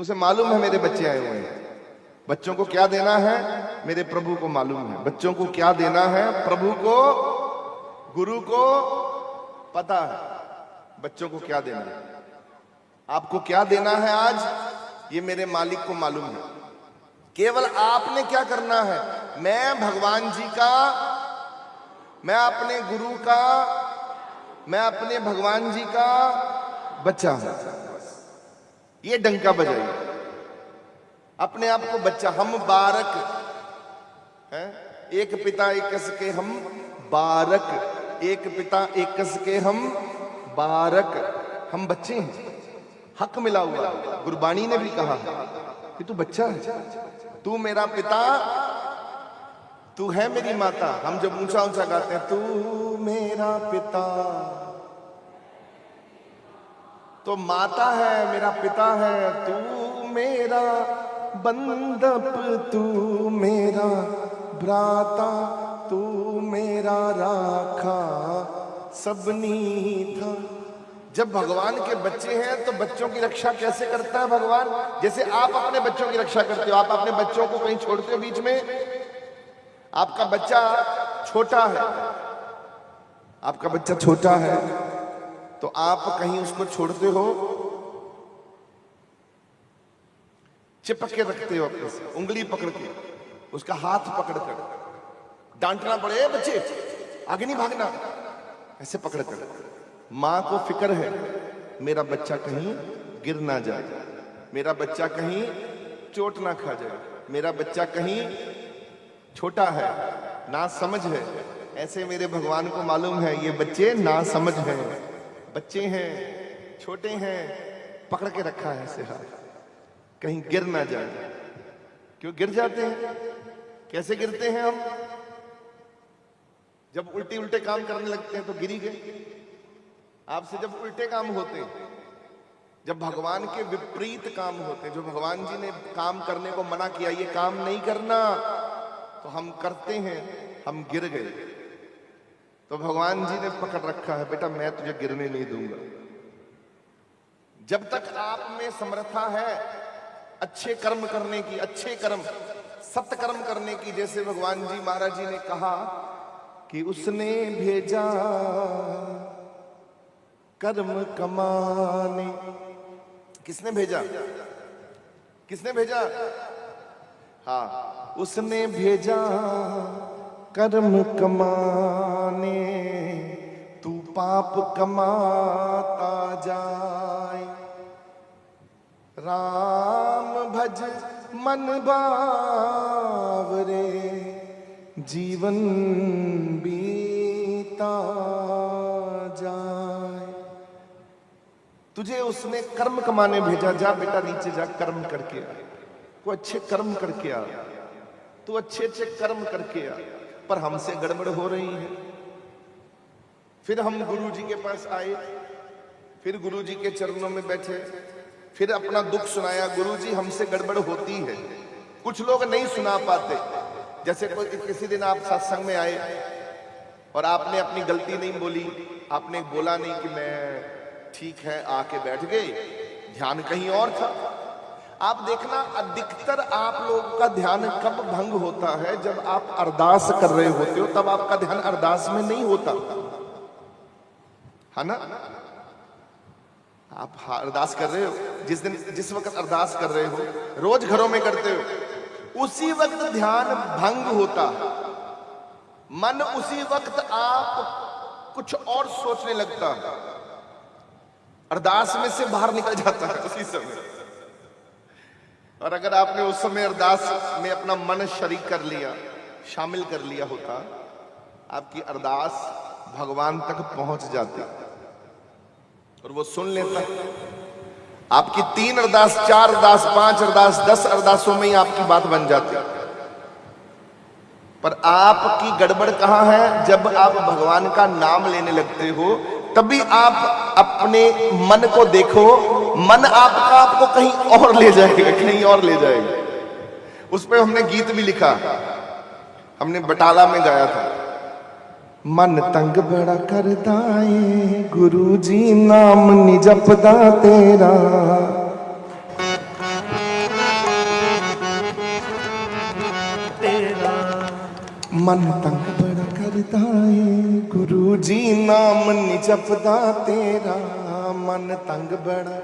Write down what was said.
तो उसे मालूम है मेरे बच्चे आए हुए हैं। बच्चों को क्या देना है मेरे प्रभु को मालूम है। बच्चों को क्या देना है प्रभु को, गुरु को पता है बच्चों को क्या देना है। आपको क्या देना है आज ये मेरे मालिक को मालूम है। केवल आपने क्या करना है, मैं भगवान जी का, मैं अपने गुरु का, मैं अपने भगवान जी का बच्चा हूं। ये डंका बजाइए अपने आप को बच्चा। हम बारक हैं, एक पिता एकस के हम बारक, एक पिता एकस के हम बारक। हम बच्चे हैं, हक मिला हुआ। गुरबाणी ने भी कहा कि तू बच्चा है, तू मेरा पिता, तू है मेरी माता। हम जब ऊंचा ऊंचा गाते हैं तू मेरा पिता, तो माता है, मेरा पिता है। तू मेरा बंदप, तू मेरा भ्राता, तू मेरा राखा सबनी था। जब भगवान के बच्चे हैं तो बच्चों की रक्षा कैसे करता है भगवान? जैसे आप अपने बच्चों की रक्षा करते हो। आप अपने बच्चों को कहीं छोड़ते हो बीच में, आपका बच्चा छोटा है, आपका बच्चा छोटा है तो आप कहीं उसको छोड़ते हो, चिपक के रखते हो अपने से, उंगली पकड़ के, उसका हाथ पकड़ कर, डांटना पड़े बच्चे आगे नहीं भागना, ऐसे पकड़ कर। मां को फिक्र है मेरा बच्चा कहीं गिर ना जाए, मेरा बच्चा कहीं चोट ना खा जाए, मेरा बच्चा कहीं छोटा है, ना समझ है। ऐसे मेरे भगवान को मालूम है ये बच्चे ना समझ हैं, बच्चे हैं, छोटे हैं, पकड़ के रखा है ऐसे हाथ, कहीं गिर ना जाए। क्यों गिर जाते हैं? कैसे गिरते हैं हम? जब उल्टे उल्टे काम करने लगते हैं तो गिरी गए। आपसे जब उल्टे काम होते हैं, जब भगवान के विपरीत काम होते हैं, जो भगवान जी ने काम करने को मना किया, ये काम नहीं करना, तो हम करते हैं, हम गिर गए। तो भगवान जी ने पकड़ रखा है, बेटा मैं तुझे गिरने नहीं दूंगा। जब तक आप में समर्था है अच्छे कर्म करने की, अच्छे कर्म, सत्कर्म करने की, जैसे भगवान जी महाराज जी ने कहा कि उसने भेजा कर्म कमाने। किसने भेजा? किसने भेजा? हाँ, उसने भेजा कर्म कमाने, तू पाप कमाता जाए। राम भज मन बावरे, जीवन बीता जाए। तुझे उसने कर्म कमाने भेजा, जा बेटा नीचे जा कर्म करके आ, तू अच्छे कर्म करके आ, तू अच्छे अच्छे कर्म करके आ। पर हमसे गड़बड़ हो रही है। फिर हम गुरु जी के पास आए, फिर गुरु जी के चरणों में बैठे, फिर अपना दुख सुनाया, गुरु जी हमसे गड़बड़ होती है। कुछ लोग नहीं सुना पाते। जैसे कोई किसी दिन आप सत्संग में आए और आपने अपनी गलती नहीं बोली, आपने बोला नहीं कि मैं ठीक है, आके बैठ गए, ध्यान कहीं और था। आप देखना अधिकतर आप लोगों का ध्यान कब भंग होता है? जब आप अरदास कर रहे होते हो, तब आपका ध्यान अरदास में नहीं होता है ना। आप अरदास कर रहे हो, जिस वक्त अरदास कर रहे हो, रोज घरों में करते हो, उसी वक्त ध्यान भंग होता है। मन उसी वक्त आप कुछ और सोचने लगता है, अरदास में से बाहर निकल जाता है उसी समय। और अगर आपने उस समय अरदास में अपना मन शरीक कर लिया, शामिल कर लिया होता, आपकी अरदास भगवान तक पहुंच जाती और वो सुन लेता। आपकी 3 अरदास, 4 अरदास, 5 अरदास, 10 अरदासों में ही आपकी बात बन जाती। पर आपकी गड़बड़ कहां है? जब आप भगवान का नाम लेने लगते हो, तभी आप अपने मन को देखो, मन आपका आपको कहीं और ले जाएगा, कहीं और ले जाएगा। उस पे हमने गीत भी लिखा, हमने बटाला में गाया था। मन तंग बड़ा करदा है, गुरु जी नाम नि जपदा तेरा। तेरा। मन तंग बड़ा करता है गुरु जी नाम नहीं जपदा तेरा, मन तंग बड़ा